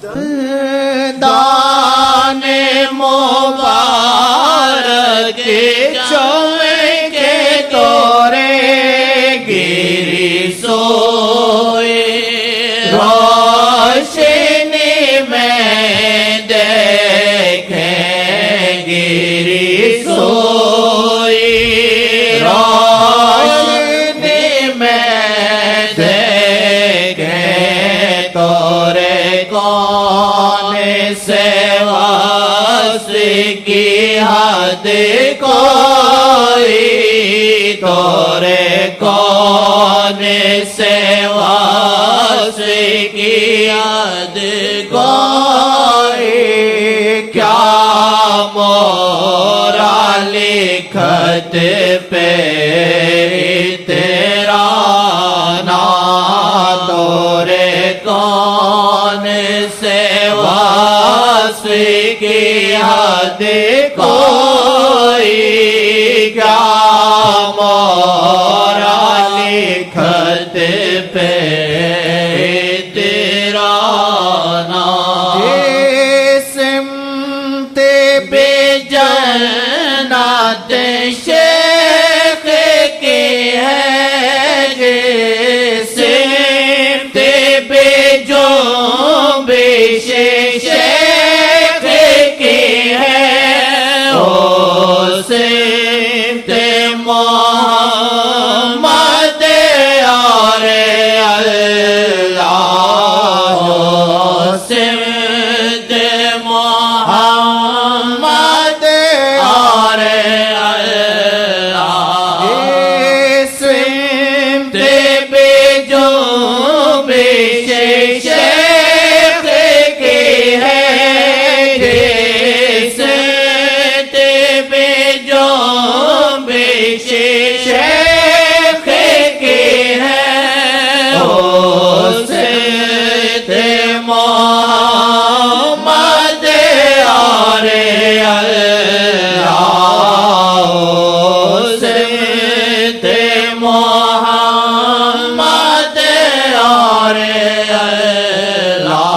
دان مبارک چمکے تورے گری سوئے روشنی میں دیکھیں گری سوئی روشنی میں دیکھیں تورے کون سے واسطے کی حد کوئی تورے کون سے واسطے کی حد کوئی کیا مورا لکھت پہ تیرا نام تورے کون سے واسطے کی حد کوئی کیا مورا لکھت پہ تیرا نام سمت بے جنات شیخ کی ہے سمت بے جو بے شیخ کی ہے او سمت محمد اور اللہ سمت محمد اور اللہ سمت بے جو بے شیخ کی ہے سمت بے جو بے شیخ کی ہے او سمت محمد اور اللہ سمت محمد اور اللہ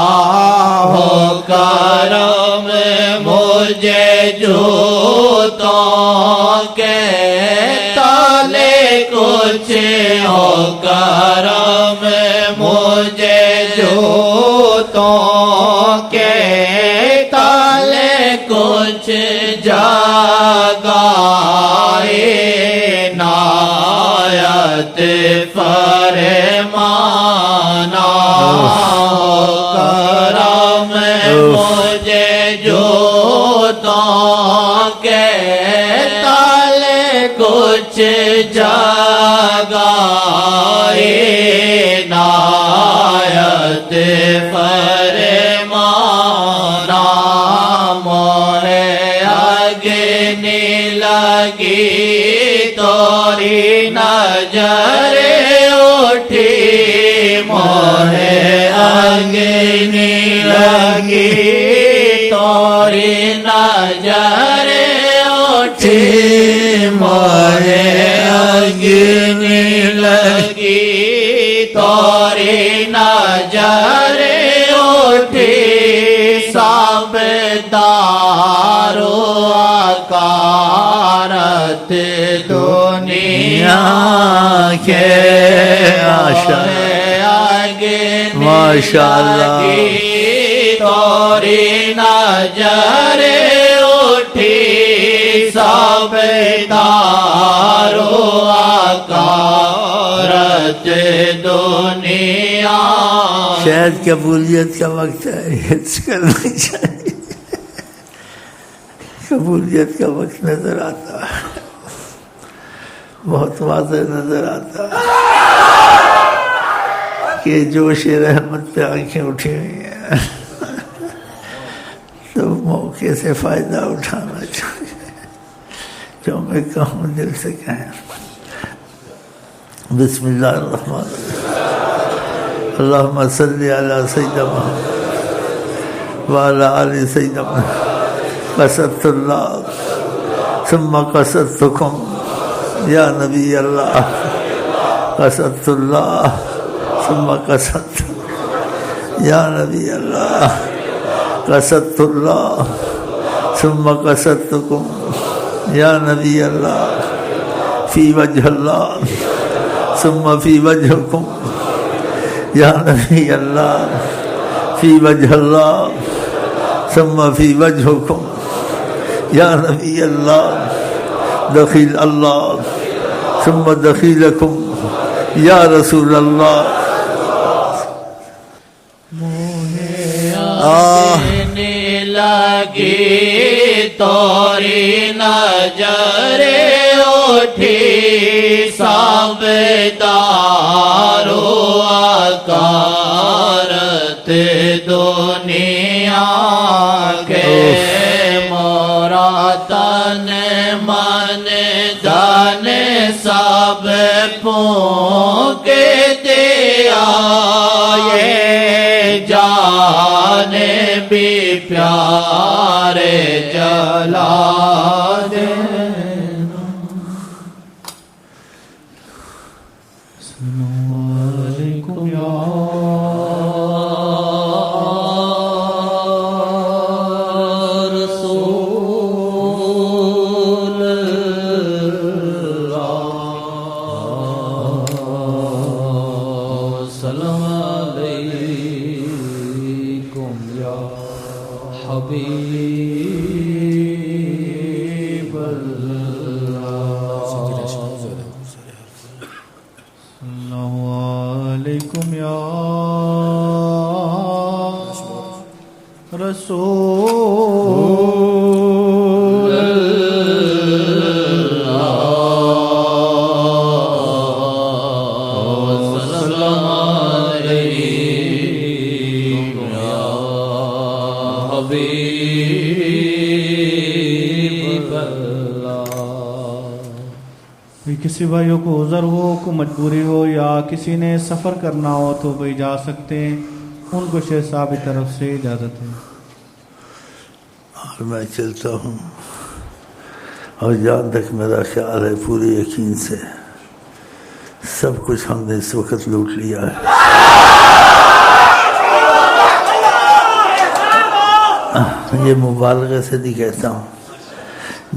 ہو کرم مجھے جوتوں کے تالے کچھ ہو کرم مجھے جوتوں کے تالے کچھ جگائے نایت فرمانا کرم مجھے جوتوں کے تالے کچھ جگائے نایت فرمانا موہے اگنی لگی توری نظر اٹھی موہے اگنی لگی توری نظر اٹھی موہے اگنی لگی توری نظر اٹھی سب دارو اکارت دنیا کے ماشاءاللہ توری نظر اٹھی سب دارو اکارت دنیا شاید قبولیت کا وقت ہے کرنا چاہیے قبولیت کا وقت نظر آتا ہے بہت واضح نظر آتا ہے کہ جوش رحمت پہ آنکھیں اٹھی ہوئی ہیں تو موقع سے فائدہ اٹھانا چاہیے جو میں کہوں دل سے کہیں بسم اللہ الرحمن الرحیم اللہم صلی علی سیدنا محمد وعلی آل سیدنا محمد قصدت اللہ ثم قصدتکم یا نبی اللہ قصدت اللہ ثم قصدت یا نبی اللہ قصدت اللہ ثم قصدتکم یا نبی اللہ فی وجہ اللہ ثم فی وجہکم یا نبی اللہ فی وجہ اللہ ثم فی وجہکم یا نبی اللہ دخیل اللہ ثم دخیلکم یا رسول اللہ آنے لگی توری نظر اٹھی سب دارو اکارت دنیا کے مورا تن من دن سب پونکتے آئے جانے بھی پیارے جلا دے السلام علیکم یا رسول اللہ السلام علیکم یا حبیب اللہ۔ کسی بھائیوں کو عذر ہو، کو مجبوری ہو یا کسی نے سفر کرنا ہو تو بھائی جا سکتے ہیں، ان کو شیخ صاحب کی طرف سے اجازت ہے۔ اور میں چلتا ہوں، اور جہاں تک میرا خیال ہے پورے یقین سے سب کچھ ہم نے اس وقت لوٹ لیا ہے۔ یہ مبالغے سے نہیں کہتا ہوں،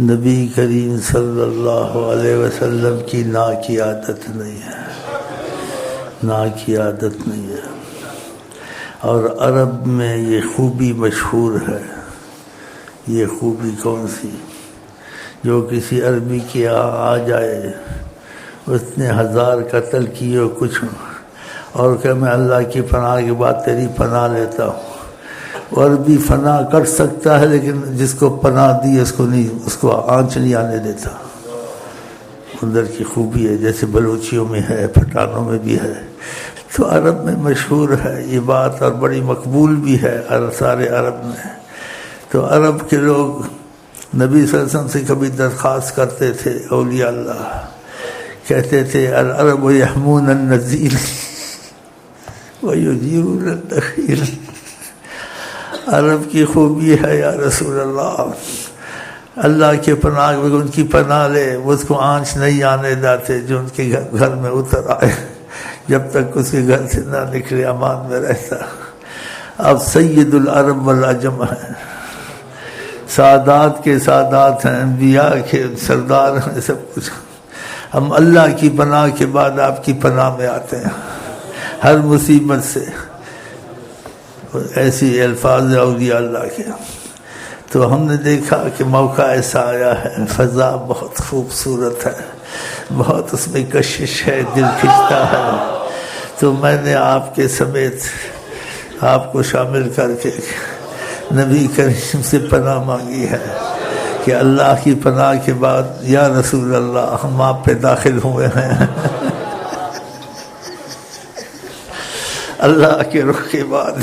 نبی کریم صلی اللہ علیہ وسلم کی نا کی عادت نہیں ہے، نا کی عادت نہیں ہے۔ اور عرب میں یہ خوبی مشہور ہے۔ یہ خوبی کون سی؟ جو کسی عربی کے یہاں آ جائے، اس نے 1000 قتل کیے ہو کچھ اور کہ میں اللہ کی پناہ کے بعد تیری پناہ لیتا ہوں۔ عربی پناہ کر سکتا ہے لیکن جس کو پناہ دی اس کو آنچ نہیں آنے دیتا۔ اندر کی خوبی ہے، جیسے بلوچیوں میں ہے، پٹھانوں میں بھی ہے۔ تو عرب میں مشہور ہے یہ بات، اور بڑی مقبول بھی ہے سارے عرب میں۔ تو عرب کے لوگ نبی صلی اللہ علیہ وسلم سے کبھی درخواست کرتے تھے، اولیاء اللہ کہتے تھے العرب یحمون النذیر ویجیرون الدخیل۔ عرب کی خوبی ہے یا رسول اللہ، اللہ کے پناہ میں ان کی پناہ لے، اس کو آنچ نہیں آنے دیتے جو ان کے گھر میں اتر آئے، جب تک اس کے گھر سے نہ نکلے امان میں رہتا۔ اب سید العرب والعجم ہیں، سادات کے سادات ہیں، انبیاء کے سردار ہیں، سب کچھ۔ ہم اللہ کی پناہ کے بعد آپ کی پناہ میں آتے ہیں ہر مصیبت سے۔ ایسی الفاظ اولیاء اللہ کے۔ تو ہم نے دیکھا کہ موقع ایسا آیا ہے، فضا بہت خوبصورت ہے، بہت اس میں کشش ہے، دل کھنچتا ہے۔ تو میں نے آپ کے سمیت آپ کو شامل کر کے نبی کریم سے پناہ مانگی ہے کہ اللہ کی پناہ کے بعد یا رسول اللہ ہم آپ پہ داخل ہوئے ہیں۔ اللہ کے رخ کے بعد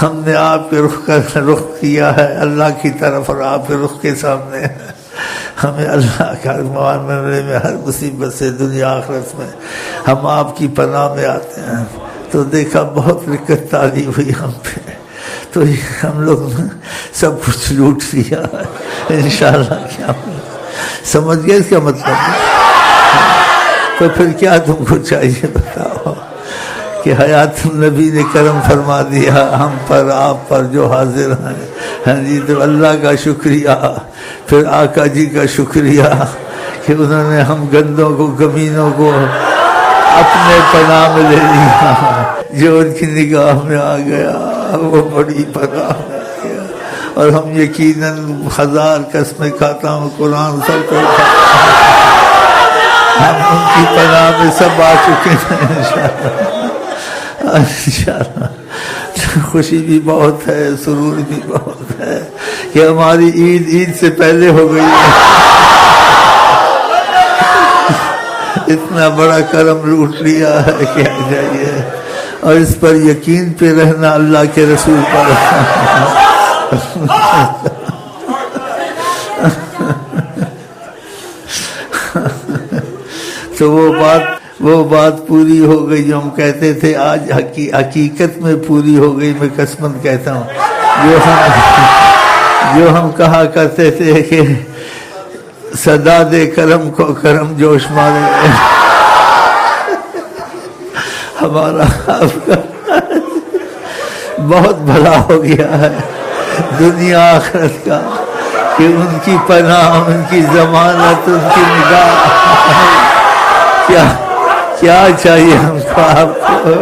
ہم نے آپ کے رخ کا رخ کیا ہے اللہ کی طرف، اور آپ کے رخ کے سامنے ہمیں اللہ کا معاملے میں ہر مصیبت سے دنیا آخرت میں ہم آپ کی پناہ میں آتے ہیں۔ تو دیکھا بہت رکت تاری ہوئی ہم پہ، تو ہم لوگ سب کچھ لوٹ لیا ہے انشاءاللہ۔ کیا سمجھ گئے اس کا مطلب؟ تو پھر کیا تم کو چاہیے بتاؤ؟ کہ حیات النبی نے کرم فرما دیا ہم پر آپ پر جو حاضر ہیں. ہاں جی تو اللہ کا شکریہ، پھر آقا جی کا شکریہ کہ انہوں نے ہم گندوں کو کمینوں کو اپنے پناہ میں لے لیا. جو ان کی نگاہ میں آ گیا وہ بڑی پناہ میں آ گیا. اور ہم یقیناً 1000 قسمیں کھاتا ہوں قرآن سب کو ہم ان کی پناہ میں سب آ چکے ہیں انشاءاللہ. خوشی بھی بہت ہے، سرور بھی بہت ہے کہ ہماری عید سے پہلے ہو گئی ہے. اتنا بڑا کرم لوٹ لیا ہے کہ جائیے، اور اس پر یقین پہ رہنا اللہ کے رسول پر. تو وہ بات پوری ہو گئی جو ہم کہتے تھے، آج حقیقت میں پوری ہو گئی. میں قسماً کہتا ہوں جو ہم کہا کرتے تھے کہ صدا دے کرم کو کرم جوش مارے، ہمارا آپ کا بہت بھلا ہو گیا ہے دنیا آخرت کا کہ ان کی پناہ، ان کی ضمانت، ان کی نگاہ. کیا چاہیے ہم کو آپ کو.